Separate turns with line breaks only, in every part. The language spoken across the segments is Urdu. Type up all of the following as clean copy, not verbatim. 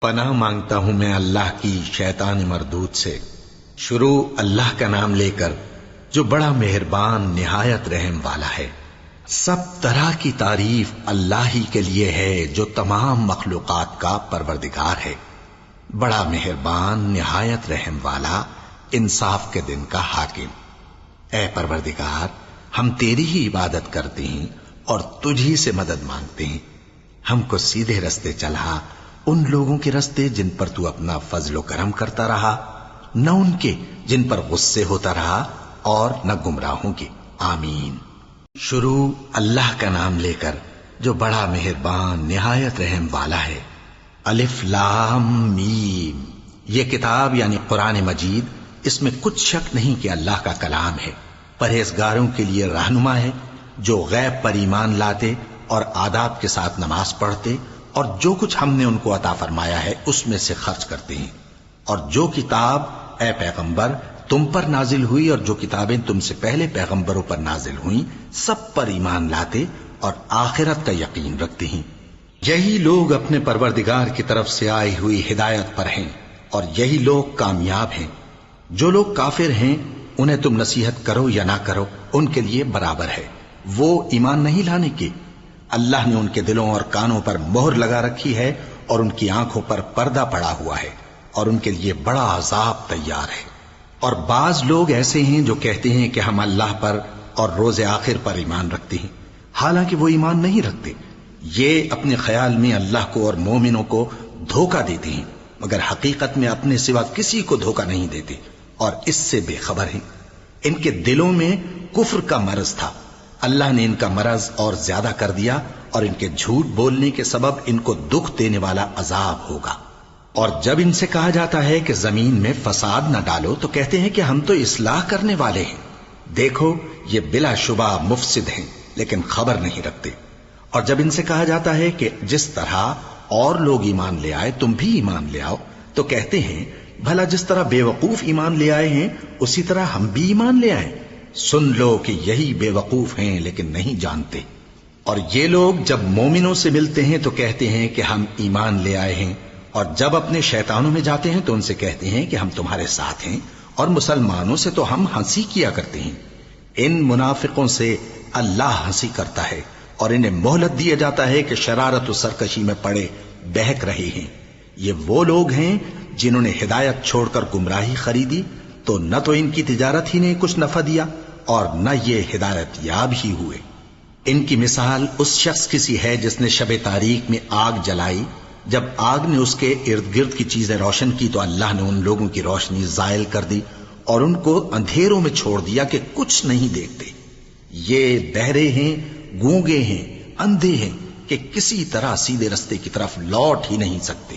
پناہ مانگتا ہوں میں اللہ کی شیطان مردود سے۔ شروع اللہ کا نام لے کر جو بڑا مہربان نہایت رحم والا ہے۔ سب طرح کی تعریف اللہ ہی کے لیے ہے جو تمام مخلوقات کا پروردگار ہے، بڑا مہربان نہایت رحم والا، انصاف کے دن کا حاکم۔ اے پروردگار، ہم تیری ہی عبادت کرتے ہیں اور تجھی سے مدد مانگتے ہیں۔ ہم کو سیدھے رستے چلا، ان لوگوں کے رستے جن پر تو اپنا فضل و کرم کرتا رہا، نہ ان کے جن پر غصے ہوتا رہا، اور نہ گمراہوں کے۔ آمین۔ شروع اللہ کا نام لے کر جو بڑا مہربان نہایت رحم والا ہے۔ الف لام میم، یہ کتاب یعنی قرآن مجید، اس میں کچھ شک نہیں کہ اللہ کا کلام ہے، پرہیزگاروں کے لیے رہنما ہے، جو غیب پر ایمان لاتے اور آداب کے ساتھ نماز پڑھتے، اور جو کچھ ہم نے ان کو عطا فرمایا ہے اس میں سے خرچ کرتے ہیں، اور جو کتاب اے پیغمبر تم پر نازل ہوئی اور جو کتابیں تم سے پہلے پیغمبروں پر نازل ہوئیں، سب پر ایمان لاتے اور آخرت کا یقین رکھتے ہیں۔ یہی لوگ اپنے پروردگار کی طرف سے آئی ہوئی ہدایت پر ہیں، اور یہی لوگ کامیاب ہیں۔ جو لوگ کافر ہیں انہیں تم نصیحت کرو یا نہ کرو، ان کے لیے برابر ہے، وہ ایمان نہیں لانے کے۔ اللہ نے ان کے دلوں اور کانوں پر مہر لگا رکھی ہے، اور ان کی آنکھوں پر پردہ پڑا ہوا ہے، اور ان کے لیے بڑا عذاب تیار ہے۔ اور بعض لوگ ایسے ہیں جو کہتے ہیں کہ ہم اللہ پر اور روز آخر پر ایمان رکھتے ہیں، حالانکہ وہ ایمان نہیں رکھتے۔ یہ اپنے خیال میں اللہ کو اور مومنوں کو دھوکہ دیتے ہیں، مگر حقیقت میں اپنے سوا کسی کو دھوکہ نہیں دیتے، اور اس سے بے خبر ہیں۔ ان کے دلوں میں کفر کا مرض تھا، اللہ نے ان کا مرض اور زیادہ کر دیا، اور ان کے جھوٹ بولنے کے سبب ان کو دکھ دینے والا عذاب ہوگا۔ اور جب ان سے کہا جاتا ہے کہ زمین میں فساد نہ ڈالو، تو کہتے ہیں کہ ہم تو اصلاح کرنے والے ہیں۔ دیکھو یہ بلا شبہ مفسد ہیں، لیکن خبر نہیں رکھتے۔ اور جب ان سے کہا جاتا ہے کہ جس طرح اور لوگ ایمان لے آئے تم بھی ایمان لے آؤ، تو کہتے ہیں بھلا جس طرح بے وقوف ایمان لے آئے ہیں اسی طرح ہم بھی ایمان لے آئیں۔ سن لو کہ یہی بے وقوف ہیں لیکن نہیں جانتے۔ اور یہ لوگ جب مومنوں سے ملتے ہیں تو کہتے ہیں کہ ہم ایمان لے آئے ہیں، اور جب اپنے شیطانوں میں جاتے ہیں تو ان سے کہتے ہیں کہ ہم تمہارے ساتھ ہیں، اور مسلمانوں سے تو ہم ہنسی کیا کرتے ہیں۔ ان منافقوں سے اللہ ہنسی کرتا ہے، اور انہیں مہلت دیا جاتا ہے کہ شرارت و سرکشی میں پڑے بہک رہے ہیں۔ یہ وہ لوگ ہیں جنہوں نے ہدایت چھوڑ کر گمراہی خریدی، تو نہ تو ان کی تجارت ہی نے کچھ نفع دیا، اور نہ یہ ہدایت یاب ہی ہوئے۔ ان کی مثال اس شخص کی سی ہے جس نے شب تاریک میں آگ جلائی، جب آگ نے اس کے ارد گرد کی چیزیں روشن کی تو اللہ نے ان لوگوں کی روشنی زائل کر دی، اور ان کو اندھیروں میں چھوڑ دیا کہ کچھ نہیں دیکھتے۔ یہ بہرے ہیں، گونگے ہیں، اندھے ہیں کہ کسی طرح سیدھے رستے کی طرف لوٹ ہی نہیں سکتے۔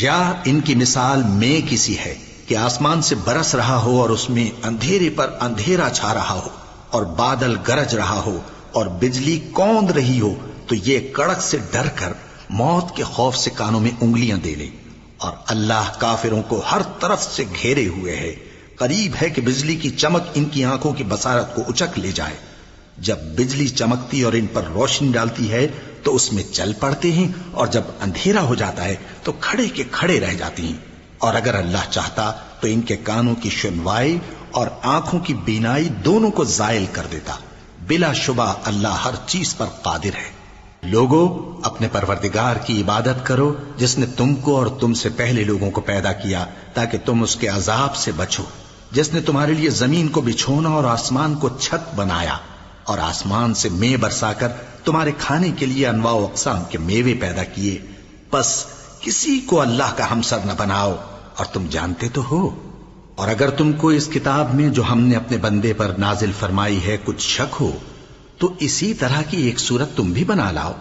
یا ان کی مثال میں کسی ہے کہ آسمان سے برس رہا ہو اور اس میں اندھیرے پر اندھیرا چھا رہا ہو، اور بادل گرج رہا ہو اور بجلی کوند رہی ہو، تو یہ کڑک سے ڈر کر موت کے خوف سے کانوں میں انگلیاں دے لے۔ اور اللہ کافروں کو ہر طرف سے گھیرے ہوئے ہے، قریب ہے کہ بجلی کی چمک ان کی آنکھوں کی بصارت کو اچک لے جائے۔ جب بجلی چمکتی اور ان پر روشنی ڈالتی ہے تو اس میں چل پڑتے ہیں، اور جب اندھیرا ہو جاتا ہے تو کھڑے کے کھڑے رہ جاتے ہیں۔ اور اگر اللہ چاہتا تو ان کے کانوں کی سنوائی اور آنکھوں کی بینائی دونوں کو زائل کر دیتا۔ بلا شبہ اللہ ہر چیز پر قادر ہے۔ لوگو اپنے پروردگار کی عبادت کرو جس نے تم کو اور تم سے پہلے لوگوں کو پیدا کیا تاکہ تم اس کے عذاب سے بچو، جس نے تمہارے لیے زمین کو بچھونا اور آسمان کو چھت بنایا، اور آسمان سے مے برسا کر تمہارے کھانے کے لیے انواع و اقسام کے میوے پیدا کیے۔ پس کسی کو اللہ کا ہمسر نہ بناؤ، اور تم جانتے تو ہو۔ اور اگر تم کو اس کتاب میں جو ہم نے اپنے بندے پر نازل فرمائی ہے کچھ شک ہو تو اسی طرح کی ایک صورت تم بھی بنا لاؤ،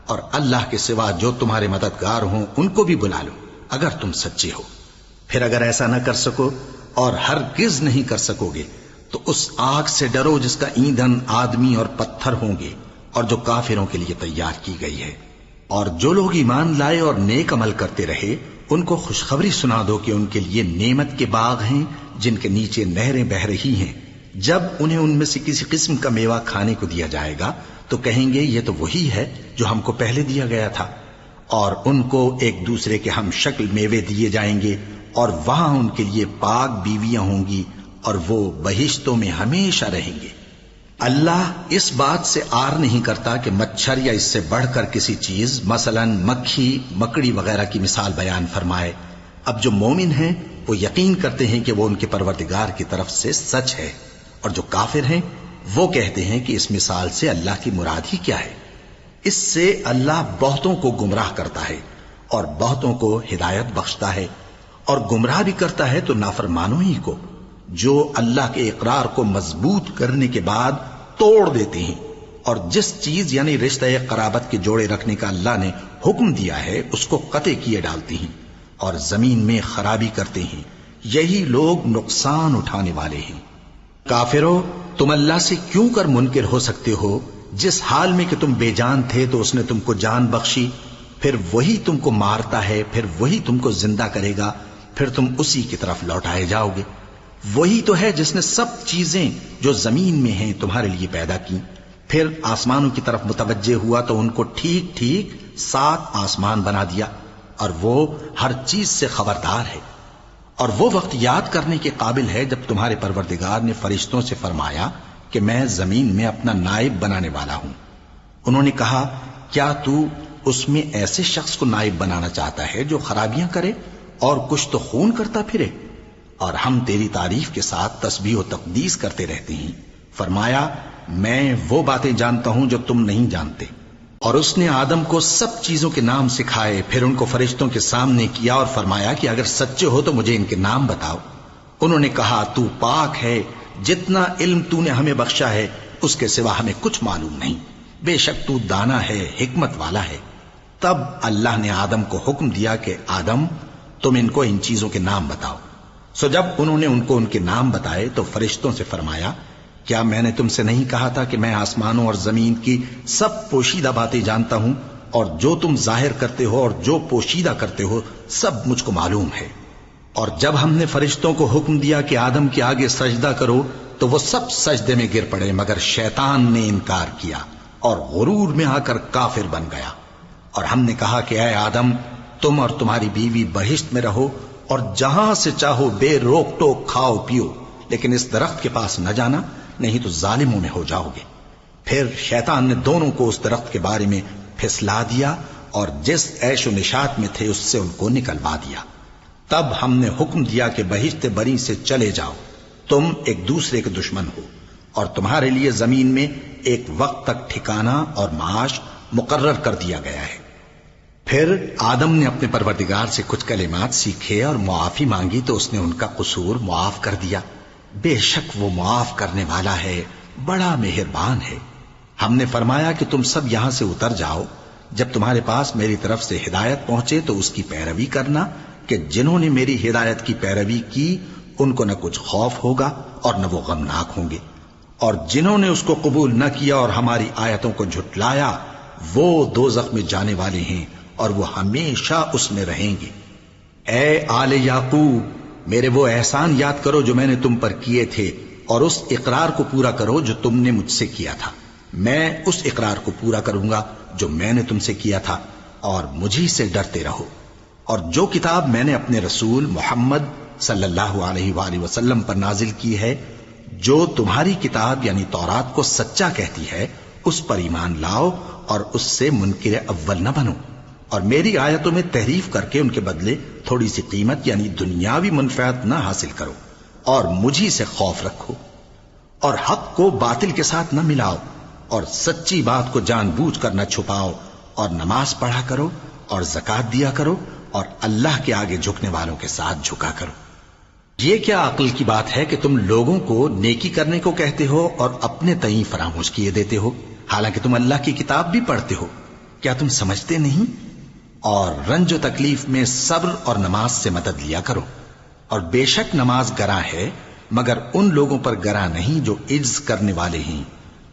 اور اللہ کے سوا جو تمہارے مددگار ہوں ان کو بھی بلا لو اگر تم سچے ہو۔ پھر اگر ایسا نہ کر سکو اور ہرگز نہیں کر سکو گے تو اس آگ سے ڈرو جس کا ایندھن آدمی اور پتھر ہوں گے، اور جو کافروں کے لیے تیار کی گئی ہے۔ اور جو لوگ ایمان لائے اور نیک عمل کرتے رہے ان کو خوشخبری سنا دو کہ ان کے لیے نعمت کے باغ ہیں جن کے نیچے نہریں بہہ رہی ہیں۔ جب انہیں ان میں سے کسی قسم کا میوہ کھانے کو دیا جائے گا تو کہیں گے یہ تو وہی ہے جو ہم کو پہلے دیا گیا تھا، اور ان کو ایک دوسرے کے ہم شکل میوے دیے جائیں گے، اور وہاں ان کے لیے پاک بیویاں ہوں گی، اور وہ بہشتوں میں ہمیشہ رہیں گے۔ اللہ اس بات سے آر نہیں کرتا کہ مچھر یا اس سے بڑھ کر کسی چیز مثلا مکھی، مکڑی وغیرہ کی مثال بیان فرمائے۔ اب جو مومن ہیں وہ یقین کرتے ہیں کہ وہ ان کے پروردگار کی طرف سے سچ ہے، اور جو کافر ہیں وہ کہتے ہیں کہ اس مثال سے اللہ کی مراد ہی کیا ہے۔ اس سے اللہ بہتوں کو گمراہ کرتا ہے اور بہتوں کو ہدایت بخشتا ہے، اور گمراہ بھی کرتا ہے تو نافرمانوں ہی کو، جو اللہ کے اقرار کو مضبوط کرنے کے بعد توڑ دیتے ہیں، اور جس چیز یعنی رشتہ قرابت کے جوڑے رکھنے کا اللہ نے حکم دیا ہے اس کو قطع کیے ڈالتے ہیں، اور زمین میں خرابی کرتے ہیں۔ یہی لوگ نقصان اٹھانے والے ہیں۔ کافرو، تم اللہ سے کیوں کر منکر ہو سکتے ہو؟ جس حال میں کہ تم بے جان تھے تو اس نے تم کو جان بخشی، پھر وہی تم کو مارتا ہے، پھر وہی تم کو زندہ کرے گا، پھر تم اسی کی طرف لوٹائے جاؤ گے۔ وہی تو ہے جس نے سب چیزیں جو زمین میں ہیں تمہارے لیے پیدا کی، پھر آسمانوں کی طرف متوجہ ہوا تو ان کو ٹھیک ٹھیک 7 آسمان بنا دیا، اور وہ ہر چیز سے خبردار ہے۔ اور وہ وقت یاد کرنے کے قابل ہے جب تمہارے پروردگار نے فرشتوں سے فرمایا کہ میں زمین میں اپنا نائب بنانے والا ہوں۔ انہوں نے کہا، کیا تو اس میں ایسے شخص کو نائب بنانا چاہتا ہے جو خرابیاں کرے اور کچھ تو خون کرتا پھرے؟ اور ہم تیری تعریف کے ساتھ تسبیح و تقدیس کرتے رہتے ہیں۔ فرمایا، میں وہ باتیں جانتا ہوں جو تم نہیں جانتے۔ اور اس نے آدم کو سب چیزوں کے نام سکھائے، پھر ان کو فرشتوں کے سامنے کیا اور فرمایا کہ اگر سچے ہو تو مجھے ان کے نام بتاؤ۔ انہوں نے کہا، تو پاک ہے، جتنا علم تو نے ہمیں بخشا ہے اس کے سوا ہمیں کچھ معلوم نہیں، بے شک تو دانا ہے، حکمت والا ہے۔ تب اللہ نے آدم کو حکم دیا کہ آدم، تم ان کو ان چیزوں کے نام بتاؤ۔ سو جب انہوں نے ان کو ان کے نام بتائے تو فرشتوں سے فرمایا، کیا میں نے تم سے نہیں کہا تھا کہ میں آسمانوں اور زمین کی سب پوشیدہ باتیں جانتا ہوں، اور جو تم ظاہر کرتے ہو اور جو پوشیدہ کرتے ہو سب مجھ کو معلوم ہے۔ اور جب ہم نے فرشتوں کو حکم دیا کہ آدم کے آگے سجدہ کرو تو وہ سب سجدے میں گر پڑے، مگر شیطان نے انکار کیا اور غرور میں آ کر کافر بن گیا۔ اور ہم نے کہا کہ اے آدم، تم اور تمہاری بیوی بہشت میں رہو، اور جہاں سے چاہو بے روک ٹوک کھاؤ پیو، لیکن اس درخت کے پاس نہ جانا، نہیں تو ظالموں میں ہو جاؤ گے۔ پھر شیطان نے دونوں کو اس درخت کے بارے میں پھسلا دیا اور جس عیش و نشاط میں تھے اس سے ان کو نکلوا دیا۔ تب ہم نے حکم دیا کہ بہشت بری سے چلے جاؤ، تم ایک دوسرے کے دشمن ہو، اور تمہارے لیے زمین میں ایک وقت تک ٹھکانہ اور معاش مقرر کر دیا گیا ہے۔ پھر آدم نے اپنے پروردگار سے کچھ کلمات سیکھے اور معافی مانگی تو اس نے ان کا قصور معاف کر دیا۔ بے شک وہ معاف کرنے والا ہے، بڑا مہربان ہے۔ ہم نے فرمایا کہ تم سب یہاں سے اتر جاؤ، جب تمہارے پاس میری طرف سے ہدایت پہنچے تو اس کی پیروی کرنا، کہ جنہوں نے میری ہدایت کی پیروی کی ان کو نہ کچھ خوف ہوگا اور نہ وہ غمناک ہوں گے، اور جنہوں نے اس کو قبول نہ کیا اور ہماری آیتوں کو جھٹلایا وہ دوزخ میں جانے والے ہیں اور وہ ہمیشہ اس میں رہیں گے۔ اے آل یعقوب، میرے وہ احسان یاد کرو جو میں نے تم پر کیے تھے، اور اس اقرار کو پورا کرو جو تم نے مجھ سے کیا تھا۔ میں اس اقرار کو پورا کروں گا جو میں نے تم سے کیا تھا، اور مجھی سے ڈرتے رہو۔ اور جو کتاب میں نے اپنے رسول محمد صلی اللہ علیہ وآلہ وسلم پر نازل کی ہے، جو تمہاری کتاب یعنی تورات کو سچا کہتی ہے، اس پر ایمان لاؤ اور اس سے منکر اول نہ بنو، اور میری آیتوں میں تحریف کر کے ان کے بدلے تھوڑی سی قیمت یعنی دنیاوی منفعت نہ حاصل کرو، اور مجھی سے خوف رکھو، اور حق کو باطل کے ساتھ نہ ملاؤ، اور سچی بات کو جان بوجھ کر نہ چھپاؤ، اور نماز پڑھا کرو اور زکوٰۃ دیا کرو، اور اللہ کے آگے جھکنے والوں کے ساتھ جھکا کرو۔ یہ کیا عقل کی بات ہے کہ تم لوگوں کو نیکی کرنے کو کہتے ہو اور اپنے تئیں فراموش کیے دیتے ہو، حالانکہ تم اللہ کی کتاب بھی پڑھتے ہو؟ کیا تم سمجھتے نہیں؟ اور رنج و تکلیف میں صبر اور نماز سے مدد لیا کرو، اور بے شک نماز گراں ہے، مگر ان لوگوں پر گراں نہیں جو عجز کرنے والے ہیں،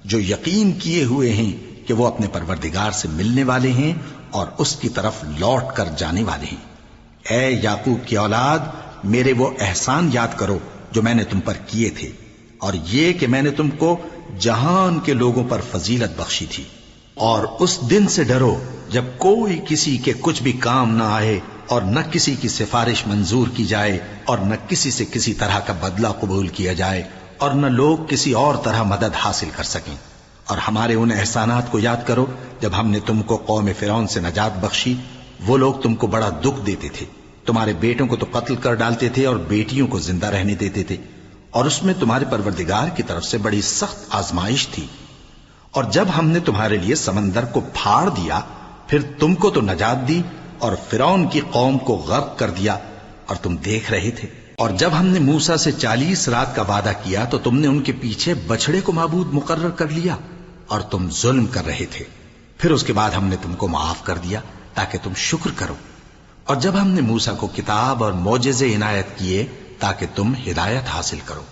جو یقین کیے ہوئے ہیں کہ وہ اپنے پروردگار سے ملنے والے ہیں اور اس کی طرف لوٹ کر جانے والے ہیں۔ اے یعقوب کی اولاد، میرے وہ احسان یاد کرو جو میں نے تم پر کیے تھے، اور یہ کہ میں نے تم کو جہان کے لوگوں پر فضیلت بخشی تھی، اور اس دن سے ڈرو جب کوئی کسی کے کچھ بھی کام نہ آئے اور نہ کسی کی سفارش منظور کی جائے اور نہ کسی سے کسی طرح کا بدلہ قبول کیا جائے اور نہ لوگ کسی اور طرح مدد حاصل کر سکیں۔ اور ہمارے ان احسانات کو یاد کرو جب ہم نے تم کو قوم فرعون سے نجات بخشی۔ وہ لوگ تم کو بڑا دکھ دیتے تھے، تمہارے بیٹوں کو تو قتل کر ڈالتے تھے اور بیٹیوں کو زندہ رہنے دیتے تھے، اور اس میں تمہارے پروردگار کی طرف سے بڑی سخت آزمائش تھی۔ اور جب ہم نے تمہارے لیے سمندر کو پھاڑ دیا پھر تم کو تو نجات دی اور فرعون کی قوم کو غرق کر دیا اور تم دیکھ رہے تھے۔ اور جب ہم نے موسیٰ سے 40 رات کا وعدہ کیا تو تم نے ان کے پیچھے بچڑے کو معبود مقرر کر لیا اور تم ظلم کر رہے تھے۔ پھر اس کے بعد ہم نے تم کو معاف کر دیا تاکہ تم شکر کرو۔ اور جب ہم نے موسیٰ کو کتاب اور معجزے عنایت کیے تاکہ تم ہدایت حاصل کرو۔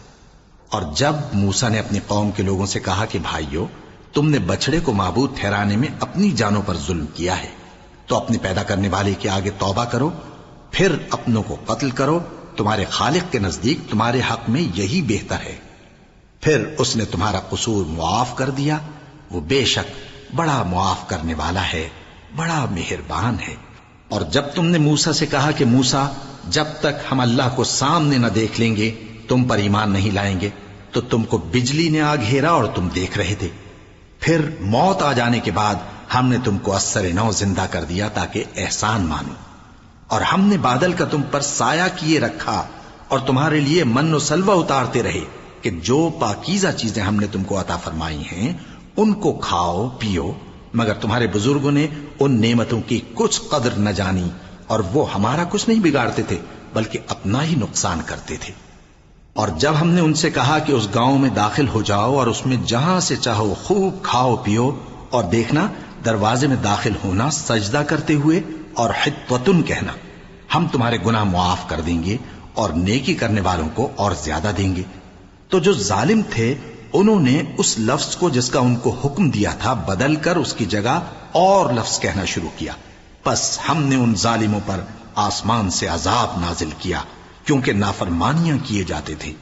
اور جب موسیٰ نے اپنی قوم کے لوگوں سے کہا کہ بھائیو، تم نے بچڑے کو معبود ٹھہرانے میں اپنی جانوں پر ظلم کیا ہے، تو اپنے پیدا کرنے والے کے آگے توبہ کرو، پھر اپنوں کو قتل کرو، تمہارے خالق کے نزدیک تمہارے حق میں یہی بہتر ہے۔ پھر اس نے تمہارا قصور معاف کر دیا، وہ بے شک بڑا معاف کرنے والا ہے، بڑا مہربان ہے۔ اور جب تم نے موسیٰ سے کہا کہ موسیٰ، جب تک ہم اللہ کو سامنے نہ دیکھ لیں گے تم پر ایمان نہیں لائیں گے، تو تم کو بجلی نے آ گھیرا اور تم دیکھ رہے تھے۔ پھر موت آ جانے کے بعد ہم نے تم کو اثر نو زندہ کر دیا تاکہ احسان مانو۔ اور ہم نے بادل کا تم پر سایہ کیے رکھا اور تمہارے لیے من و سلوہ اتارتے رہے کہ جو پاکیزہ چیزیں ہم نے تم کو عطا فرمائی ہیں ان کو کھاؤ پیو، مگر تمہارے بزرگوں نے ان نعمتوں کی کچھ قدر نہ جانی اور وہ ہمارا کچھ نہیں بگاڑتے تھے بلکہ اپنا ہی نقصان کرتے تھے۔ اور جب ہم نے ان سے کہا کہ اس گاؤں میں داخل ہو جاؤ اور اس میں جہاں سے چاہو خوب کھاؤ پیو، اور دیکھنا دروازے میں داخل ہونا سجدہ کرتے ہوئے اور حطوتن کہنا، ہم تمہارے گناہ معاف کر دیں گے اور نیکی کرنے والوں کو اور زیادہ دیں گے، تو جو ظالم تھے انہوں نے اس لفظ کو جس کا ان کو حکم دیا تھا بدل کر اس کی جگہ اور لفظ کہنا شروع کیا، پس ہم نے ان ظالموں پر آسمان سے عذاب نازل کیا کیونکہ نافرمانیاں کیے جاتے تھے۔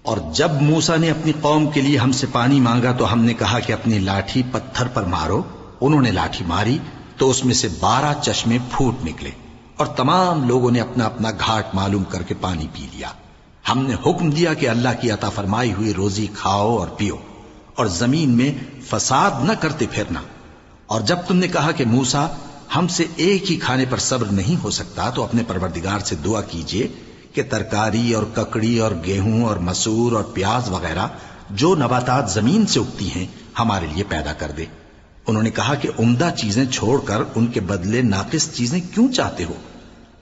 اور جب موسیٰ نے اپنی قوم کے لیے ہم سے پانی مانگا تو ہم نے کہا کہ اپنی لاٹھی پتھر پر مارو، انہوں نے لاٹھی ماری تو اس میں سے 12 چشمے پھوٹ نکلے اور تمام لوگوں نے اپنا اپنا گھاٹ معلوم کر کے پانی پی لیا۔ ہم نے حکم دیا کہ اللہ کی عطا فرمائی ہوئی روزی کھاؤ اور پیو اور زمین میں فساد نہ کرتے پھرنا۔ اور جب تم نے کہا کہ موسیٰ ہم سے ایک ہی کھانے پر صبر نہیں ہو سکتا تو اپنے پروردگار سے دعا کیجئے کہ ترکاری اور ککڑی اور گیہوں اور مسور اور پیاز وغیرہ جو نباتات زمین سے اگتی ہیں ہمارے لیے پیدا کر دے۔ انہوں نے کہا کہ عمدہ چیزیں چھوڑ کر ان کے بدلے ناقص چیزیں کیوں چاہتے ہو؟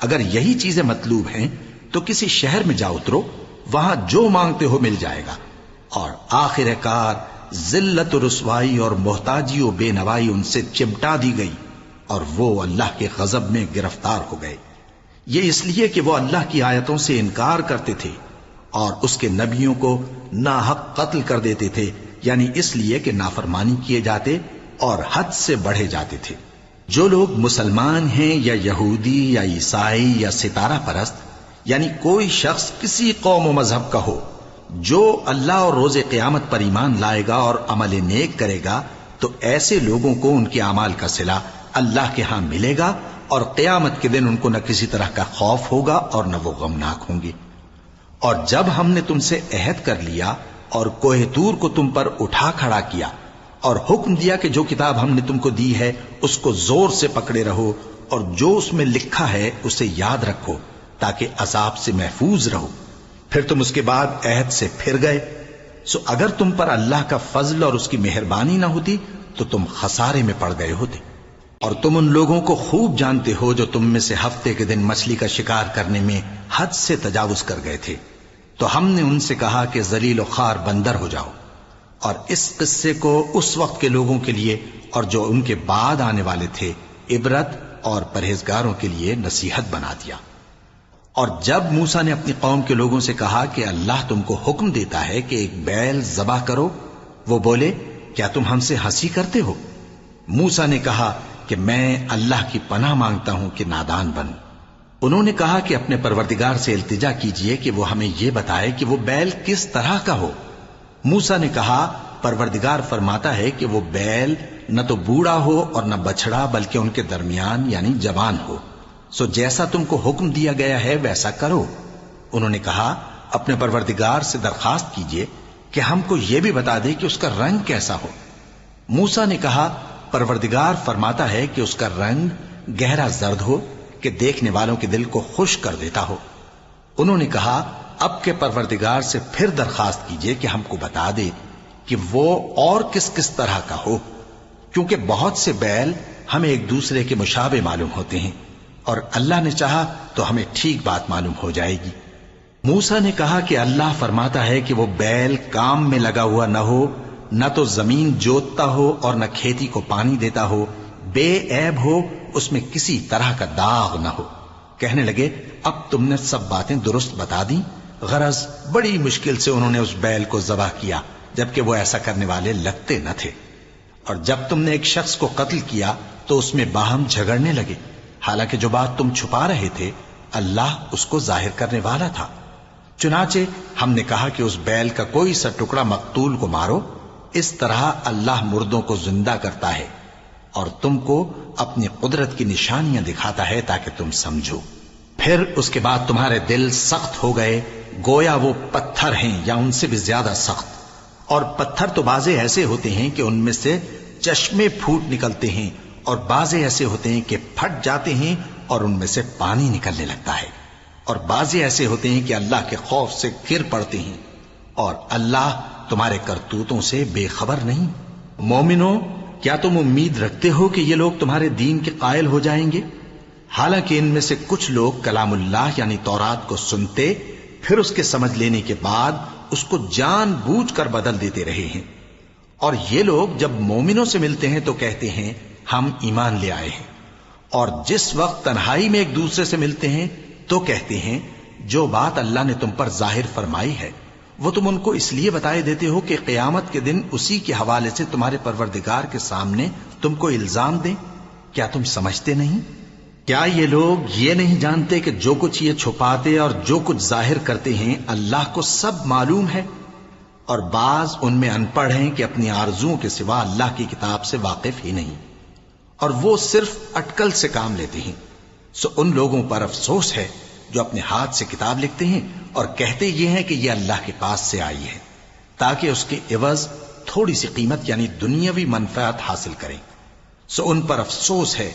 اگر یہی چیزیں مطلوب ہیں تو کسی شہر میں جا اترو، وہاں جو مانگتے ہو مل جائے گا۔ اور آخر کار ذلت و رسوائی اور محتاجی و بے نوائی ان سے چمٹا دی گئی اور وہ اللہ کے غضب میں گرفتار ہو گئے، یہ اس لیے کہ وہ اللہ کی آیتوں سے انکار کرتے تھے اور اس کے نبیوں کو ناحق قتل کر دیتے تھے، یعنی اس لیے کہ نافرمانی کیے جاتے اور حد سے بڑھے جاتے تھے۔ جو لوگ مسلمان ہیں یا یہودی یا عیسائی یا ستارہ پرست، یعنی کوئی شخص کسی قوم و مذہب کا ہو، جو اللہ اور روز قیامت پر ایمان لائے گا اور عمل نیک کرے گا تو ایسے لوگوں کو ان کے اعمال کا صلہ اللہ کے ہاں ملے گا اور قیامت کے دن ان کو نہ کسی طرح کا خوف ہوگا اور نہ وہ غمناک ہوں گے۔ اور جب ہم نے تم سے عہد کر لیا اور کوہ طور کو تم پر اٹھا کھڑا کیا اور حکم دیا کہ جو کتاب ہم نے تم کو دی ہے اس کو زور سے پکڑے رہو اور جو اس میں لکھا ہے اسے یاد رکھو تاکہ عذاب سے محفوظ رہو، پھر تم اس کے بعد عہد سے پھر گئے، سو اگر تم پر اللہ کا فضل اور اس کی مہربانی نہ ہوتی تو تم خسارے میں پڑ گئے ہوتے۔ اور تم ان لوگوں کو خوب جانتے ہو جو تم میں سے ہفتے کے دن مچھلی کا شکار کرنے میں حد سے تجاوز کر گئے تھے، تو ہم نے ان سے کہا کہ ذلیل و خوار بندر ہو جاؤ، اور اس قصے کو اس وقت کے لوگوں کے لیے اور جو ان کے بعد آنے والے تھے عبرت اور پرہیزگاروں کے لیے نصیحت بنا دیا۔ اور جب موسیٰ نے اپنی قوم کے لوگوں سے کہا کہ اللہ تم کو حکم دیتا ہے کہ ایک بیل ذبح کرو، وہ بولے کیا تم ہم سے ہنسی کرتے ہو؟ موسیٰ نے کہا کہ میں اللہ کی پناہ مانگتا ہوں کہ نادان بنوں۔ انہوں نے کہا کہ اپنے پروردگار سے التجا کیجئے کہ وہ ہمیں یہ بتائے کہ وہ بیل کس طرح کا ہو۔ موسیٰ نے کہا پروردگار فرماتا ہے کہ وہ بیل نہ تو بوڑھا ہو اور نہ بچڑا، بلکہ ان کے درمیان یعنی جوان ہو، سو جیسا تم کو حکم دیا گیا ہے ویسا کرو۔ انہوں نے کہا اپنے پروردگار سے درخواست کیجئے کہ ہم کو یہ بھی بتا دے کہ اس کا رنگ کیسا ہو۔ موسیٰ نے کہا پروردگار فرماتا ہے کہ اس کا رنگ گہرا زرد ہو کہ دیکھنے والوں کے دل کو خوش کر دیتا ہو۔ انہوں نے کہا اب کے پروردگار سے پھر درخواست کیجئے کہ ہم کو بتا دے کہ وہ اور کس کس طرح کا ہو، کیونکہ بہت سے بیل ہمیں ایک دوسرے کے مشابہ معلوم ہوتے ہیں، اور اللہ نے چاہا تو ہمیں ٹھیک بات معلوم ہو جائے گی۔ موسیٰ نے کہا کہ اللہ فرماتا ہے کہ وہ بیل کام میں لگا ہوا نہ ہو، نہ تو زمین جوتتا ہو اور نہ کھیتی کو پانی دیتا ہو، بے عیب ہو، اس میں کسی طرح کا داغ نہ ہو۔ کہنے لگے اب تم نے سب باتیں درست بتا دیں۔ غرض بڑی مشکل سے انہوں نے اس بیل کو ذبح کیا، جبکہ وہ ایسا کرنے والے لگتے نہ تھے۔ اور جب تم نے ایک شخص کو قتل کیا تو اس میں باہم جھگڑنے لگے، حالانکہ جو بات تم چھپا رہے تھے اللہ اس کو ظاہر کرنے والا تھا۔ چنانچہ ہم نے کہا کہ اس بیل کا کوئی سا ٹکڑا مقتول کو مارو، اس طرح اللہ مردوں کو زندہ کرتا ہے اور تم کو اپنی قدرت کی نشانیاں دکھاتا ہے تاکہ تم سمجھو۔ پھر اس کے بعد تمہارے دل سخت ہو گئے، گویا وہ پتھر ہیں یا ان سے بھی زیادہ سخت۔ اور پتھر تو بعضے ایسے ہوتے ہیں کہ ان میں سے چشمے پھوٹ نکلتے ہیں، اور بعضے ایسے ہوتے ہیں کہ پھٹ جاتے ہیں اور ان میں سے پانی نکلنے لگتا ہے، اور بعضے ایسے ہوتے ہیں کہ اللہ کے خوف سے گر پڑتے ہیں، اور اللہ تمہارے کرتوتوں سے بے خبر نہیں۔ مومنو، کیا تم امید رکھتے ہو کہ یہ لوگ تمہارے دین کے قائل ہو جائیں گے؟ حالانکہ ان میں سے کچھ لوگ کلام اللہ یعنی تورات کو سنتے، پھر اس کے سمجھ لینے کے بعد اس کو جان بوجھ کر بدل دیتے رہے ہیں۔ اور یہ لوگ جب مومنوں سے ملتے ہیں تو کہتے ہیں ہم ایمان لے آئے ہیں، اور جس وقت تنہائی میں ایک دوسرے سے ملتے ہیں تو کہتے ہیں جو بات اللہ نے تم پر ظاہر فرمائی ہے وہ تم ان کو اس لیے بتائے دیتے ہو کہ قیامت کے دن اسی کے حوالے سے تمہارے پروردگار کے سامنے تم کو الزام دیں۔ کیا تم سمجھتے نہیں؟ کیا یہ لوگ یہ نہیں جانتے کہ جو کچھ یہ چھپاتے اور جو کچھ ظاہر کرتے ہیں اللہ کو سب معلوم ہے؟ اور بعض ان میں ان پڑھ ہیں کہ اپنی آرزوؤں کے سوا اللہ کی کتاب سے واقف ہی نہیں، اور وہ صرف اٹکل سے کام لیتے ہیں۔ سو ان لوگوں پر افسوس ہے جو اپنے ہاتھ سے کتاب لکھتے ہیں اور کہتے یہ ہیں کہ یہ اللہ کے پاس سے آئی ہے، تاکہ اس کے عوض تھوڑی سی قیمت یعنی دنیاوی منفعت حاصل کریں۔ سو ان پر افسوس ہے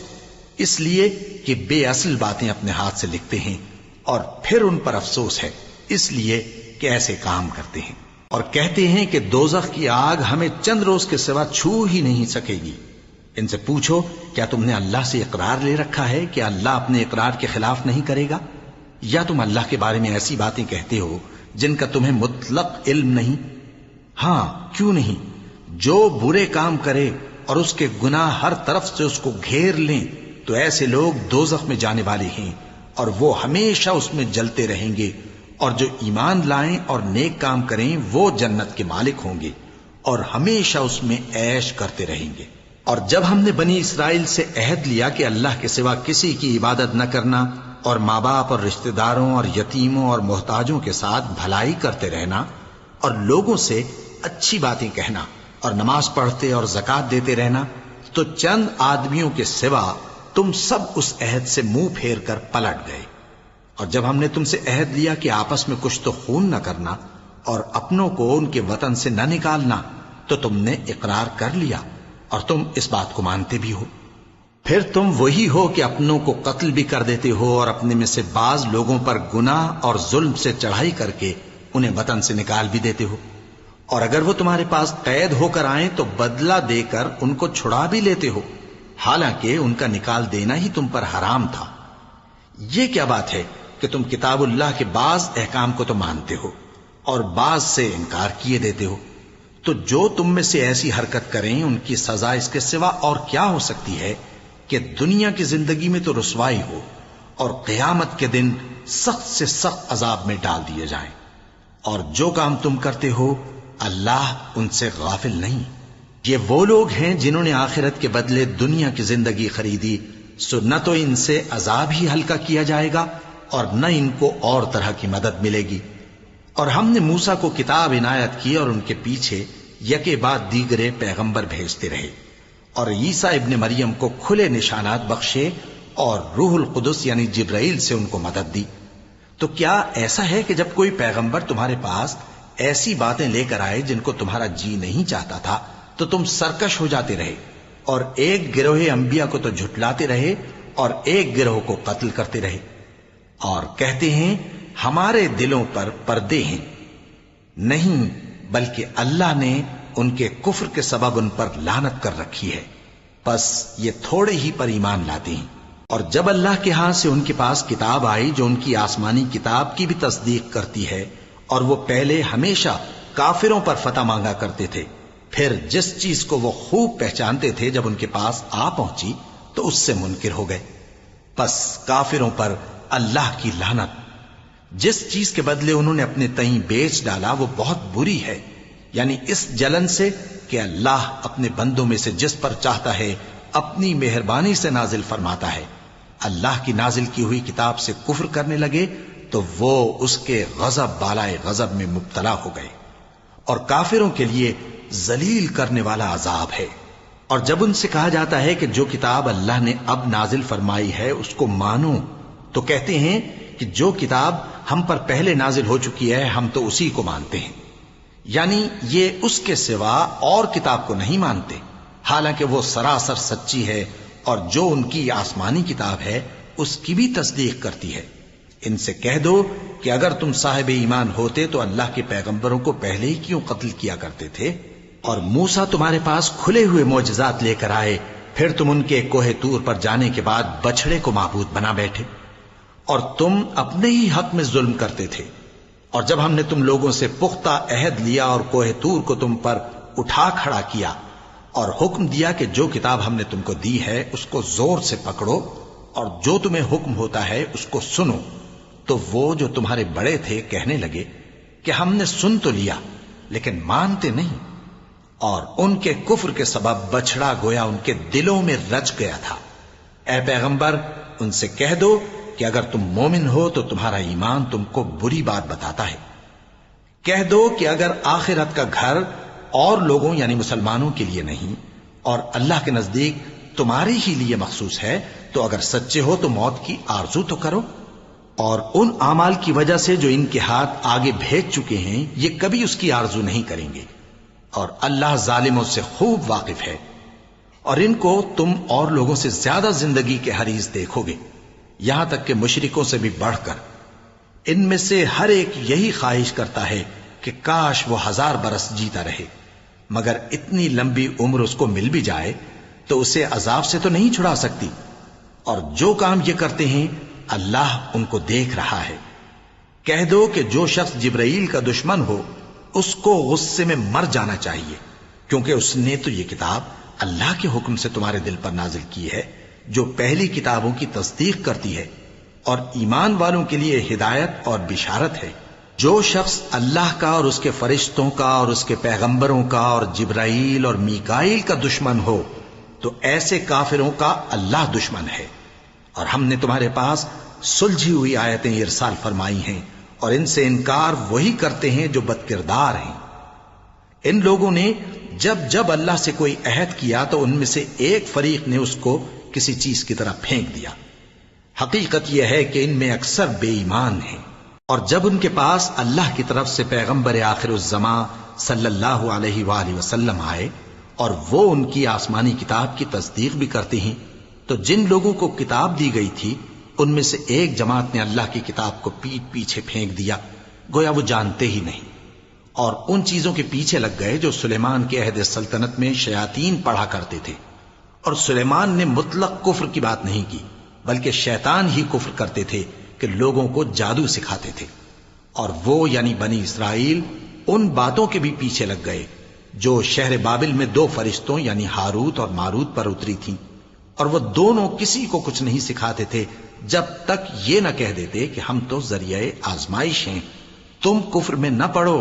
اس لیے کہ بے اصل باتیں اپنے ہاتھ سے لکھتے ہیں، اور پھر ان پر افسوس ہے اس لیے کہ ایسے کام کرتے ہیں، اور کہتے ہیں کہ دوزخ کی آگ ہمیں چند روز کے سوا چھو ہی نہیں سکے گی۔ ان سے پوچھو کیا تم نے اللہ سے اقرار لے رکھا ہے کہ اللہ اپنے اقرار کے خلاف نہیں کرے گا؟ یا تم اللہ کے بارے میں ایسی باتیں کہتے ہو جن کا تمہیں مطلق علم نہیں؟ ہاں کیوں نہیں، جو برے کام کرے اور اس کے گناہ ہر طرف سے اس کو گھیر لیں تو ایسے لوگ دوزخ میں جانے والے ہیں، اور وہ ہمیشہ اس میں جلتے رہیں گے، اور جو ایمان لائیں اور نیک کام کریں وہ جنت کے مالک ہوں گے اور ہمیشہ اس میں عیش کرتے رہیں گے۔ اور جب ہم نے بنی اسرائیل سے عہد لیا کہ اللہ کے سوا کسی کی عبادت نہ کرنا، اور ماں باپ اور رشتہ داروں اور یتیموں اور محتاجوں کے ساتھ بھلائی کرتے رہنا، اور لوگوں سے اچھی باتیں کہنا، اور نماز پڑھتے اور زکوٰۃ دیتے رہنا، تو چند آدمیوں کے سوا تم سب اس عہد سے منہ پھیر کر پلٹ گئے۔ اور جب ہم نے تم سے عہد لیا کہ آپس میں کچھ تو خون نہ کرنا اور اپنوں کو ان کے وطن سے نہ نکالنا، تو تم نے اقرار کر لیا اور تم اس بات کو مانتے بھی ہو۔ پھر تم وہی ہو کہ اپنوں کو قتل بھی کر دیتے ہو، اور اپنے میں سے بعض لوگوں پر گناہ اور ظلم سے چڑھائی کر کے انہیں وطن سے نکال بھی دیتے ہو، اور اگر وہ تمہارے پاس قید ہو کر آئیں تو بدلہ دے کر ان کو چھڑا بھی لیتے ہو، حالانکہ ان کا نکال دینا ہی تم پر حرام تھا۔ یہ کیا بات ہے کہ تم کتاب اللہ کے بعض احکام کو تو مانتے ہو اور بعض سے انکار کیے دیتے ہو؟ تو جو تم میں سے ایسی حرکت کریں ان کی سزا اس کے سوا اور کیا ہو سکتی ہے کہ دنیا کی زندگی میں تو رسوائی ہو، اور قیامت کے دن سخت سے سخت عذاب میں ڈال دیے جائیں۔ اور جو کام تم کرتے ہو اللہ ان سے غافل نہیں۔ یہ وہ لوگ ہیں جنہوں نے آخرت کے بدلے دنیا کی زندگی خریدی، سو نہ تو ان سے عذاب ہی ہلکا کیا جائے گا اور نہ ان کو اور طرح کی مدد ملے گی۔ اور ہم نے موسیٰ کو کتاب عنایت کی اور ان کے پیچھے یکے بعد دیگرے پیغمبر بھیجتے رہے، اور عیسیٰ ابن مریم کو کھلے نشانات بخشے اور روح القدس یعنی جبرائیل سے ان کو مدد دی۔ تو کیا ایسا ہے کہ جب کوئی پیغمبر تمہارے پاس ایسی باتیں لے کر آئے جن کو تمہارا جی نہیں چاہتا تھا تو تم سرکش ہو جاتے رہے، اور ایک گروہ انبیاء کو تو جھٹلاتے رہے اور ایک گروہ کو قتل کرتے رہے، اور کہتے ہیں ہمارے دلوں پر پردے ہیں؟ نہیں، بلکہ اللہ نے ان کے کفر کے سبب ان پر لعنت کر رکھی ہے، پس یہ تھوڑے ہی پر ایمان لاتے ہیں۔ اور جب اللہ کے ہاں سے ان کے پاس کتاب آئی جو ان کی آسمانی کتاب کی بھی تصدیق کرتی ہے، اور وہ پہلے ہمیشہ کافروں پر فتح مانگا کرتے تھے، پھر جس چیز کو وہ خوب پہچانتے تھے جب ان کے پاس آ پہنچی تو اس سے منکر ہو گئے، پس کافروں پر اللہ کی لعنت۔ جس چیز کے بدلے انہوں نے اپنے تئیں بیچ ڈالا وہ بہت بری ہے، یعنی اس جلن سے کہ اللہ اپنے بندوں میں سے جس پر چاہتا ہے اپنی مہربانی سے نازل فرماتا ہے۔ اللہ کی نازل کی ہوئی کتاب سے کفر کرنے لگے تو وہ اس کے غضب بالائے غضب میں مبتلا ہو گئے، اور کافروں کے لیے ذلیل کرنے والا عذاب ہے۔ اور جب ان سے کہا جاتا ہے کہ جو کتاب اللہ نے اب نازل فرمائی ہے اس کو مانو، تو کہتے ہیں کہ جو کتاب ہم پر پہلے نازل ہو چکی ہے ہم تو اسی کو مانتے ہیں، یعنی یہ اس کے سوا اور کتاب کو نہیں مانتے، حالانکہ وہ سراسر سچی ہے، اور جو ان کی آسمانی کتاب ہے اس کی بھی تصدیق کرتی ہے۔ ان سے کہہ دو کہ اگر تم صاحب ایمان ہوتے تو اللہ کے پیغمبروں کو پہلے ہی کیوں قتل کیا کرتے تھے؟ اور موسیٰ تمہارے پاس کھلے ہوئے معجزات لے کر آئے، پھر تم ان کے کوہ طور پر جانے کے بعد بچڑے کو معبود بنا بیٹھے، اور تم اپنے ہی حق میں ظلم کرتے تھے۔ اور جب ہم نے تم لوگوں سے پختہ عہد لیا اور کوہ طور کو تم پر اٹھا کھڑا کیا اور حکم دیا کہ جو کتاب ہم نے تم کو دی ہے اس کو زور سے پکڑو اور جو تمہیں حکم ہوتا ہے اس کو سنو، تو وہ جو تمہارے بڑے تھے کہنے لگے کہ ہم نے سن تو لیا لیکن مانتے نہیں، اور ان کے کفر کے سبب بچڑا گویا ان کے دلوں میں رچ گیا تھا۔ اے پیغمبر ان سے کہہ دو کہ اگر تم مومن ہو تو تمہارا ایمان تم کو بری بات بتاتا ہے۔ کہہ دو کہ اگر آخرت کا گھر اور لوگوں یعنی مسلمانوں کے لیے نہیں اور اللہ کے نزدیک تمہارے ہی لیے مخصوص ہے تو اگر سچے ہو تو موت کی آرزو تو کرو، اور ان اعمال کی وجہ سے جو ان کے ہاتھ آگے بھیج چکے ہیں یہ کبھی اس کی آرزو نہیں کریں گے، اور اللہ ظالموں سے خوب واقف ہے۔ اور ان کو تم اور لوگوں سے زیادہ زندگی کے حریص دیکھو گے، یہاں تک کہ مشرکوں سے بھی بڑھ کر۔ ان میں سے ہر ایک یہی خواہش کرتا ہے کہ کاش وہ 1000 برس جیتا رہے، مگر اتنی لمبی عمر اس کو مل بھی جائے تو اسے عذاب سے تو نہیں چھڑا سکتی، اور جو کام یہ کرتے ہیں اللہ ان کو دیکھ رہا ہے۔ کہہ دو کہ جو شخص جبرائیل کا دشمن ہو اس کو غصے میں مر جانا چاہیے، کیونکہ اس نے تو یہ کتاب اللہ کے حکم سے تمہارے دل پر نازل کی ہے جو پہلی کتابوں کی تصدیق کرتی ہے، اور ایمان والوں کے لیے ہدایت اور بشارت ہے۔ جو شخص اللہ کا اور اس کے فرشتوں کا اور اس کے پیغمبروں کا اور جبرائیل اور میکائیل کا دشمن ہو تو ایسے کافروں کا اللہ دشمن ہے۔ اور ہم نے تمہارے پاس سلجھی ہوئی آیتیں ارسال فرمائی ہیں، اور ان سے انکار وہی کرتے ہیں جو بد کردار ہیں۔ ان لوگوں نے جب اللہ سے کوئی عہد کیا تو ان میں سے ایک فریق نے اس کو کسی چیز کی طرح پھینک دیا۔ حقیقت یہ ہے کہ ان میں اکثر بے ایمان ہیں۔ اور جب ان کے پاس اللہ کی طرف سے پیغمبر آخر الزماں صلی اللہ علیہ وآلہ وسلم آئے اور وہ ان کی آسمانی کتاب کی تصدیق بھی کرتے ہیں، تو جن لوگوں کو کتاب دی گئی تھی ان میں سے ایک جماعت نے اللہ کی کتاب کو پیٹ پیچھے پھینک دیا، گویا وہ جانتے ہی نہیں، اور ان چیزوں کے پیچھے لگ گئے جو سلیمان کے عہد سلطنت میں شیاطین پڑھا کرتے تھے۔ اور سلیمان نے مطلق کفر کی بات نہیں کی، بلکہ شیطان ہی کفر کرتے تھے کہ لوگوں کو جادو سکھاتے تھے، اور وہ یعنی بنی اسرائیل ان باتوں کے بھی پیچھے لگ گئے جو شہر بابل میں 2 فرشتوں یعنی ہاروت اور ماروت پر اتری تھیں، اور وہ دونوں کسی کو کچھ نہیں سکھاتے تھے جب تک یہ نہ کہہ دیتے کہ ہم تو ذریعہ آزمائش ہیں، تم کفر میں نہ پڑو۔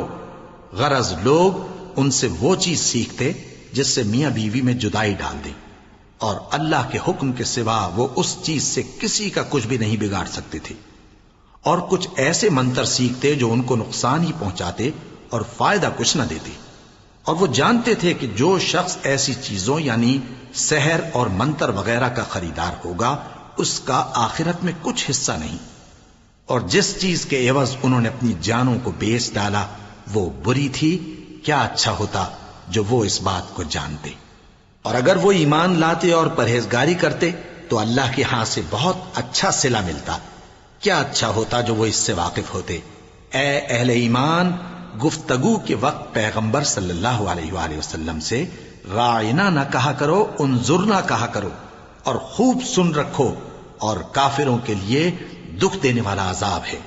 غرض لوگ ان سے وہ چیز سیکھتے جس سے میاں بیوی میں جدائی ڈال دیں، اور اللہ کے حکم کے سوا وہ اس چیز سے کسی کا کچھ بھی نہیں بگاڑ سکتے تھے، اور کچھ ایسے منتر سیکھتے جو ان کو نقصان ہی پہنچاتے اور فائدہ کچھ نہ دیتے۔ اور وہ جانتے تھے کہ جو شخص ایسی چیزوں یعنی سحر اور منتر وغیرہ کا خریدار ہوگا اس کا آخرت میں کچھ حصہ نہیں، اور جس چیز کے عوض انہوں نے اپنی جانوں کو بیچ ڈالا وہ بری تھی۔ کیا اچھا ہوتا جو وہ اس بات کو جانتے، اور اگر وہ ایمان لاتے اور پرہیزگاری کرتے تو اللہ کے ہاں سے بہت اچھا صلہ ملتا۔ کیا اچھا ہوتا جو وہ اس سے واقف ہوتے۔ اے اہل ایمان، گفتگو کے وقت پیغمبر صلی اللہ علیہ وآلہ وسلم سے راعنا نہ کہا کرو، انظرنا کہا کرو، اور خوب سن رکھو، اور کافروں کے لیے دکھ دینے والا عذاب ہے۔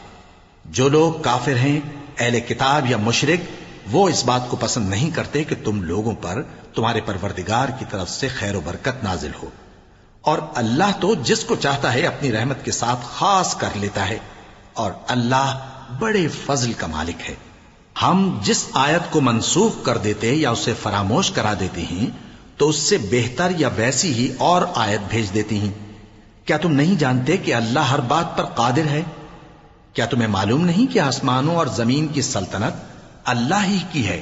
جو لوگ کافر ہیں، اہل کتاب یا مشرک، وہ اس بات کو پسند نہیں کرتے کہ تم لوگوں پر تمہارے پروردگار کی طرف سے خیر و برکت نازل ہو، اور اللہ تو جس کو چاہتا ہے اپنی رحمت کے ساتھ خاص کر لیتا ہے، اور اللہ بڑے فضل کا مالک ہے۔ ہم جس آیت کو منسوخ کر دیتے یا اسے فراموش کرا دیتے ہیں تو اس سے بہتر یا ویسی ہی اور آیت بھیج دیتی ہیں۔ کیا تم نہیں جانتے کہ اللہ ہر بات پر قادر ہے؟ کیا تمہیں معلوم نہیں کہ آسمانوں اور زمین کی سلطنت اللہ ہی کی ہے،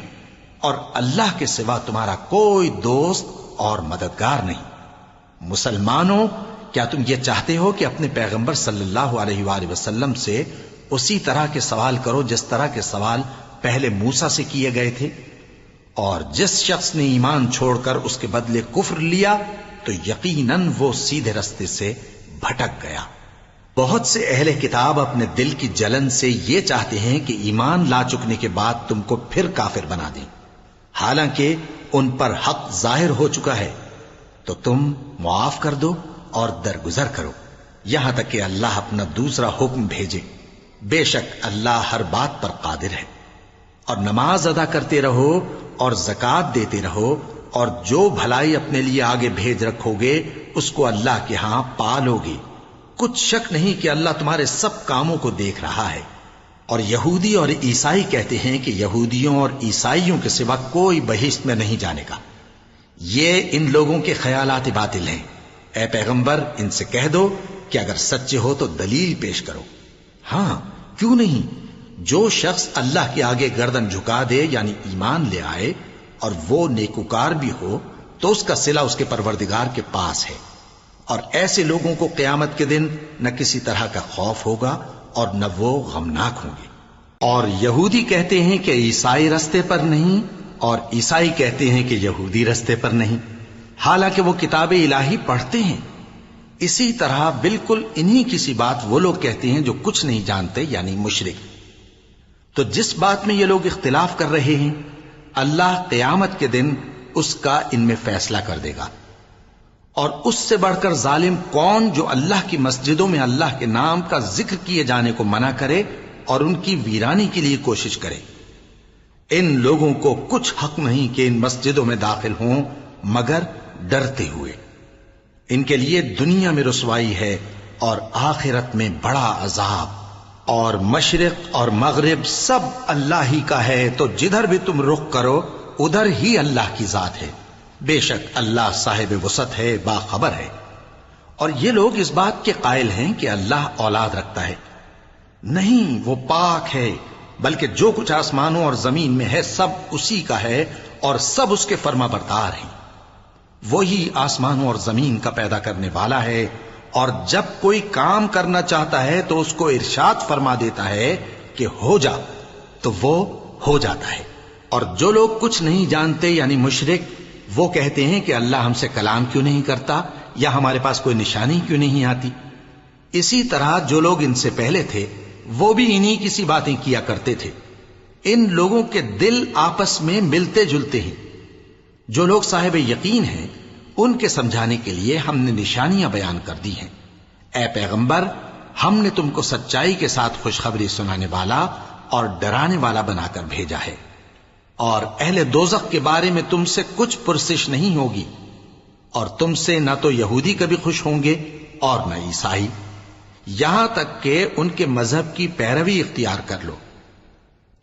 اور اللہ کے سوا تمہارا کوئی دوست اور مددگار نہیں؟ مسلمانوں، کیا تم یہ چاہتے ہو کہ اپنے پیغمبر صلی اللہ علیہ وآلہ وسلم سے اسی طرح کے سوال کرو جس طرح کے سوال پہلے موسیٰ سے کیے گئے تھے؟ اور جس شخص نے ایمان چھوڑ کر اس کے بدلے کفر لیا تو یقیناً وہ سیدھے رستے سے بھٹک گیا۔ بہت سے اہل کتاب اپنے دل کی جلن سے یہ چاہتے ہیں کہ ایمان لا چکنے کے بعد تم کو پھر کافر بنا دیں، حالانکہ ان پر حق ظاہر ہو چکا ہے۔ تو تم معاف کر دو اور درگزر کرو یہاں تک کہ اللہ اپنا دوسرا حکم بھیجے۔ بے شک اللہ ہر بات پر قادر ہے۔ اور نماز ادا کرتے رہو اور زکوٰۃ دیتے رہو، اور جو بھلائی اپنے لیے آگے بھیج رکھو گے اس کو اللہ کے ہاں پالو گے۔ کچھ شک نہیں کہ اللہ تمہارے سب کاموں کو دیکھ رہا ہے۔ اور یہودی اور عیسائی کہتے ہیں کہ یہودیوں اور عیسائیوں کے سوا کوئی بہشت میں نہیں جانے کا۔ یہ ان لوگوں کے خیالات باطل ہیں۔ اے پیغمبر، ان سے کہہ دو کہ اگر سچے ہو تو دلیل پیش کرو۔ ہاں، کیوں نہیں؟ جو شخص اللہ کے آگے گردن جھکا دے یعنی ایمان لے آئے اور وہ نیکوکار بھی ہو تو اس کا صلہ اس کے پروردگار کے پاس ہے، اور ایسے لوگوں کو قیامت کے دن نہ کسی طرح کا خوف ہوگا اور نہ وہ غمناک ہوں گے۔ اور یہودی کہتے ہیں کہ عیسائی رستے پر نہیں، اور عیسائی کہتے ہیں کہ یہودی رستے پر نہیں، حالانکہ وہ کتاب الہی پڑھتے ہیں۔ اسی طرح بالکل انہی کسی بات وہ لوگ کہتے ہیں جو کچھ نہیں جانتے یعنی مشرک۔ تو جس بات میں یہ لوگ اختلاف کر رہے ہیں اللہ قیامت کے دن اس کا ان میں فیصلہ کر دے گا۔ اور اس سے بڑھ کر ظالم کون جو اللہ کی مسجدوں میں اللہ کے نام کا ذکر کیے جانے کو منع کرے اور ان کی ویرانی کے لیے کوشش کرے۔ ان لوگوں کو کچھ حق نہیں کہ ان مسجدوں میں داخل ہوں مگر ڈرتے ہوئے۔ ان کے لیے دنیا میں رسوائی ہے اور آخرت میں بڑا عذاب۔ اور مشرق اور مغرب سب اللہ ہی کا ہے، تو جدھر بھی تم رخ کرو ادھر ہی اللہ کی ذات ہے۔ بے شک اللہ صاحب وسعت ہے، باخبر ہے۔ اور یہ لوگ اس بات کے قائل ہیں کہ اللہ اولاد رکھتا ہے۔ نہیں، وہ پاک ہے، بلکہ جو کچھ آسمانوں اور زمین میں ہے سب اسی کا ہے اور سب اس کے فرما بردار ہیں۔ وہی آسمانوں اور زمین کا پیدا کرنے والا ہے، اور جب کوئی کام کرنا چاہتا ہے تو اس کو ارشاد فرما دیتا ہے کہ ہو جا، تو وہ ہو جاتا ہے۔ اور جو لوگ کچھ نہیں جانتے یعنی مشرک، وہ کہتے ہیں کہ اللہ ہم سے کلام کیوں نہیں کرتا، یا ہمارے پاس کوئی نشانی کیوں نہیں آتی۔ اسی طرح جو لوگ ان سے پہلے تھے وہ بھی انہی کسی باتیں کیا کرتے تھے۔ ان لوگوں کے دل آپس میں ملتے جلتے ہیں۔ جو لوگ صاحب یقین ہیں ان کے سمجھانے کے لیے ہم نے نشانیاں بیان کر دی ہیں۔ اے پیغمبر، ہم نے تم کو سچائی کے ساتھ خوشخبری سنانے والا اور ڈرانے والا بنا کر بھیجا ہے، اور اہل دوزخ کے بارے میں تم سے کچھ پرسش نہیں ہوگی، اور تم سے نہ تو یہودی کبھی خوش ہوں گے اور نہ عیسائی، یہاں تک کہ ان کے مذہب کی پیروی اختیار کر لو۔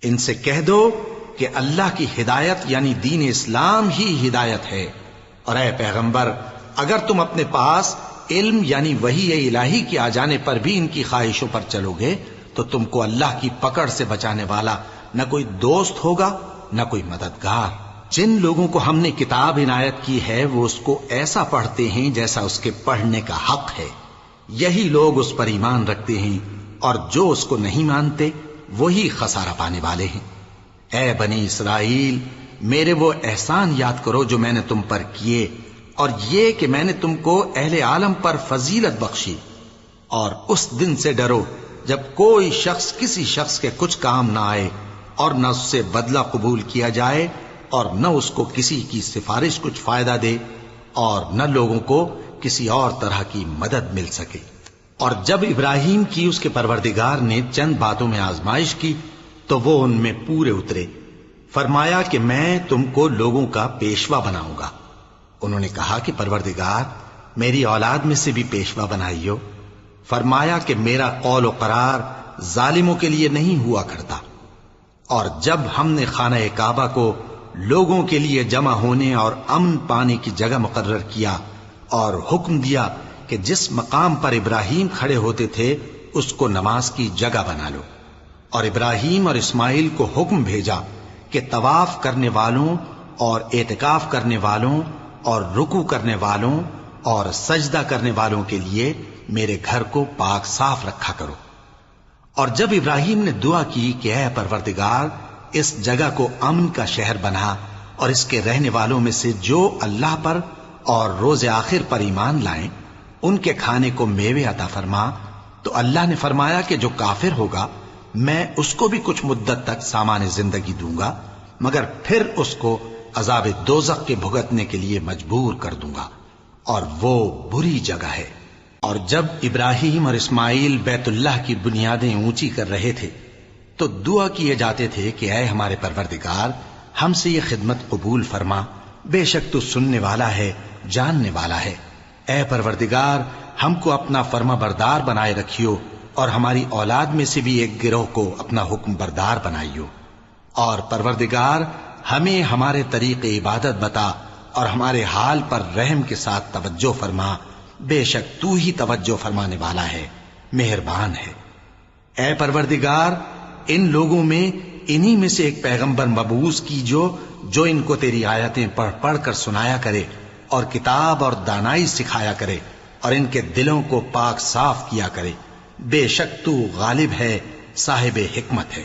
ان سے کہہ دو کہ اللہ کی ہدایت یعنی دین اسلام ہی ہدایت ہے، اور اے پیغمبر اگر تم اپنے پاس علم یعنی وحی الہی کے آ جانے پر بھی ان کی خواہشوں پر چلو گے تو تم کو اللہ کی پکڑ سے بچانے والا نہ کوئی دوست ہوگا نہ کوئی مددگار۔ جن لوگوں کو ہم نے کتاب عنایت کی ہے وہ اس کو ایسا پڑھتے ہیں جیسا اس کے پڑھنے کا حق ہے، یہی لوگ اس پر ایمان رکھتے ہیں، اور جو اس کو نہیں مانتے وہی خسارہ پانے والے ہیں۔ اے بنی اسرائیل، میرے وہ احسان یاد کرو جو میں نے تم پر کیے، اور یہ کہ میں نے تم کو اہل عالم پر فضیلت بخشی، اور اس دن سے ڈرو جب کوئی شخص کسی شخص کے کچھ کام نہ آئے، اور نہ اس سے بدلہ قبول کیا جائے، اور نہ اس کو کسی کی سفارش کچھ فائدہ دے، اور نہ لوگوں کو کسی اور طرح کی مدد مل سکے۔ اور جب ابراہیم کی اس کے پروردگار نے چند باتوں میں آزمائش کی تو وہ ان میں پورے اترے۔ فرمایا کہ میں تم کو لوگوں کا پیشوا بناؤں گا۔ انہوں نے کہا کہ پروردگار، میری اولاد میں سے بھی پیشوا بنائیو۔ فرمایا کہ میرا قول و قرار ظالموں کے لیے نہیں ہوا کرتا۔ اور جب ہم نے خانہ کعبہ کو لوگوں کے لیے جمع ہونے اور امن پانے کی جگہ مقرر کیا، اور حکم دیا کہ جس مقام پر ابراہیم کھڑے ہوتے تھے اس کو نماز کی جگہ بنا لو، اور ابراہیم اور اسماعیل کو حکم بھیجا کہ طواف کرنے والوں اور اعتکاف کرنے والوں اور رکوع کرنے والوں اور سجدہ کرنے والوں کے لیے میرے گھر کو پاک صاف رکھا کرو۔ اور جب ابراہیم نے دعا کی کہ اے پروردگار، اس جگہ کو امن کا شہر بنا، اور اس کے رہنے والوں میں سے جو اللہ پر اور روز آخر پر ایمان لائیں ان کے کھانے کو میوے عطا فرما، تو اللہ نے فرمایا کہ جو کافر ہوگا میں اس کو بھی کچھ مدت تک سامان زندگی دوں گا، مگر پھر اس کو عذاب دوزخ کے بھگتنے کے لیے مجبور کر دوں گا، اور وہ بری جگہ ہے۔ اور جب ابراہیم اور اسماعیل بیت اللہ کی بنیادیں اونچی کر رہے تھے تو دعا کیے جاتے تھے کہ اے ہمارے پروردگار، ہم سے یہ خدمت قبول فرما، بے شک تو سننے والا ہے، جاننے والا ہے۔ اے پروردگار، ہم کو اپنا فرما بردار بنائے رکھیو، اور ہماری اولاد میں سے بھی ایک گروہ کو اپنا حکم بردار بنائیو۔ اور پروردگار، ہمیں ہمارے طریق عبادت بتا، اور ہمارے حال پر رحم کے ساتھ توجہ فرما، بے شک تو ہی توجہ فرمانے والا ہے، مہربان ہے۔ اے پروردگار، ان لوگوں میں انہی میں سے ایک پیغمبر مبعوث کیجو جو ان کو تیری آیتیں پڑھ پڑھ کر سنایا کرے، اور کتاب اور دانائی سکھایا کرے، اور ان کے دلوں کو پاک صاف کیا کرے، بے شک تو غالب ہے، صاحب حکمت ہے۔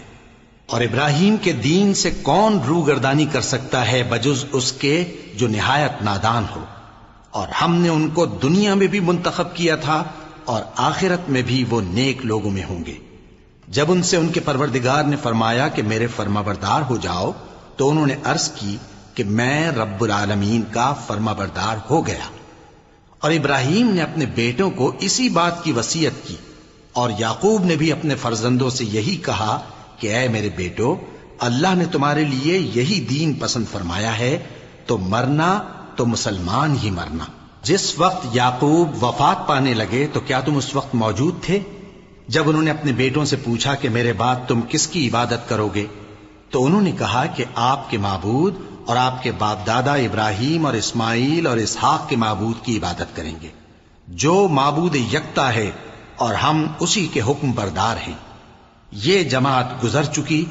اور ابراہیم کے دین سے کون روگردانی کر سکتا ہے بجز اس کے جو نہایت نادان ہو؟ اور ہم نے ان کو دنیا میں بھی منتخب کیا تھا، اور آخرت میں بھی وہ نیک لوگوں میں ہوں گے۔ جب ان سے ان کے پروردگار نے فرمایا کہ میرے فرما بردار ہو جاؤ، تو انہوں نے عرض کی کہ میں رب العالمین کا فرما بردار ہو گیا۔ اور ابراہیم نے اپنے بیٹوں کو اسی بات کی وصیت کی، اور یعقوب نے بھی اپنے فرزندوں سے یہی کہا کہ اے میرے بیٹو، اللہ نے تمہارے لیے یہی دین پسند فرمایا ہے، تو مرنا تو مسلمان ہی مرنا۔ جس وقت یعقوب وفات پانے لگے تو کیا تم اس وقت موجود تھے جب انہوں نے اپنے بیٹوں سے پوچھا کہ میرے بعد تم کس کی عبادت کرو گے؟ تو انہوں نے کہا کہ آپ کے معبود اور آپ کے باپ دادا ابراہیم اور اسماعیل اور اسحاق کے معبود کی عبادت کریں گے، جو معبود یکتا ہے، اور ہم اسی کے حکم بردار ہیں۔ یہ جماعت گزر چکی،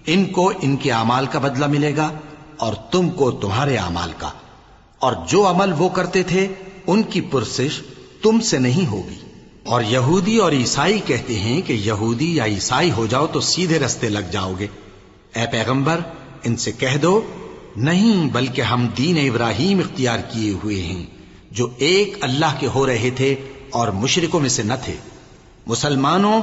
ان کو ان کے اعمال کا بدلہ ملے گا، اور تم کو تمہارے اعمال کا، اور جو عمل وہ کرتے تھے ان کی پرسش تم سے نہیں ہوگی۔ اور یہودی اور عیسائی کہتے ہیں کہ یہودی یا عیسائی ہو جاؤ تو سیدھے رستے لگ جاؤ گے۔ اے پیغمبر، ان سے کہہ دو نہیں، بلکہ ہم دین ابراہیم اختیار کیے ہوئے ہیں، جو ایک اللہ کے ہو رہے تھے اور مشرکوں میں سے نہ تھے۔ مسلمانوں،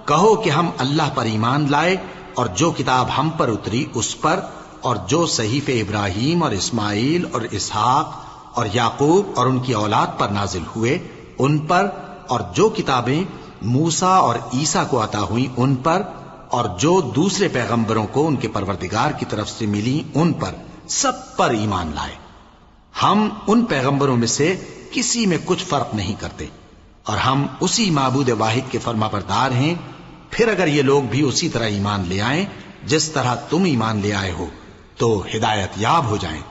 کہو کہ ہم اللہ پر ایمان لائے، اور جو کتاب ہم پر اتری اس پر، اور جو صحیفے ابراہیم اور اسماعیل اور اسحاق اور یعقوب اور ان کی اولاد پر نازل ہوئے ان پر، اور جو کتابیں موسیٰ اور عیسیٰ کو عطا ہوئیں ان پر، اور جو دوسرے پیغمبروں کو ان کے پروردگار کی طرف سے ملی ان پر، سب پر ایمان لائے۔ ہم ان پیغمبروں میں سے کسی میں کچھ فرق نہیں کرتے، اور ہم اسی معبود واحد کے فرما بردار ہیں۔ پھر اگر یہ لوگ بھی اسی طرح ایمان لے آئیں جس طرح تم ایمان لے آئے ہو تو ہدایت یاب ہو جائیں،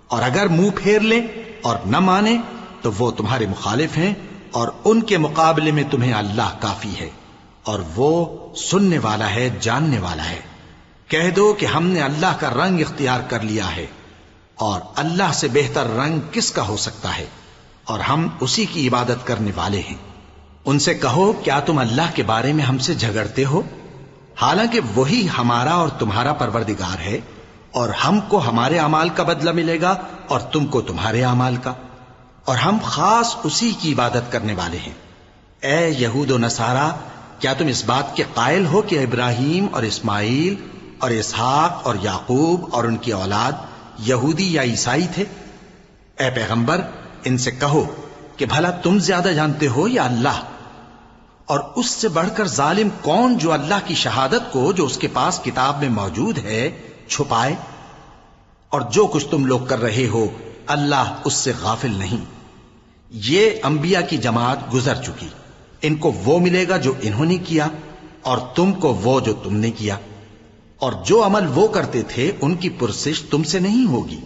اور اگر منہ پھیر لیں اور نہ مانیں تو وہ تمہارے مخالف ہیں، اور ان کے مقابلے میں تمہیں اللہ کافی ہے، اور وہ سننے والا ہے، جاننے والا ہے۔ کہہ دو کہ ہم نے اللہ کا رنگ اختیار کر لیا ہے، اور اللہ سے بہتر رنگ کس کا ہو سکتا ہے، اور ہم اسی کی عبادت کرنے والے ہیں۔ ان سے کہو کیا تم اللہ کے بارے میں ہم سے جھگڑتے ہو، حالانکہ وہی ہمارا اور تمہارا پروردگار ہے، اور ہم کو ہمارے اعمال کا بدلہ ملے گا اور تم کو تمہارے اعمال کا، اور ہم خاص اسی کی عبادت کرنے والے ہیں۔ اے یہود و نصارا، کیا تم اس بات کے قائل ہو کہ ابراہیم اور اسماعیل اور اسحاق اور یعقوب اور ان کی اولاد یہودی یا عیسائی تھے؟ اے پیغمبر، ان سے کہو کہ بھلا تم زیادہ جانتے ہو یا اللہ؟ اور اس سے بڑھ کر ظالم کون جو اللہ کی شہادت کو جو اس کے پاس کتاب میں موجود ہے چھپائے؟ اور جو کچھ تم لوگ کر رہے ہو اللہ اس سے غافل نہیں۔ یہ انبیاء کی جماعت گزر چکی، ان کو وہ ملے گا جو انہوں نے کیا، اور تم کو وہ جو تم نے کیا، اور جو عمل وہ کرتے تھے ان کی پرسش تم سے نہیں ہوگی۔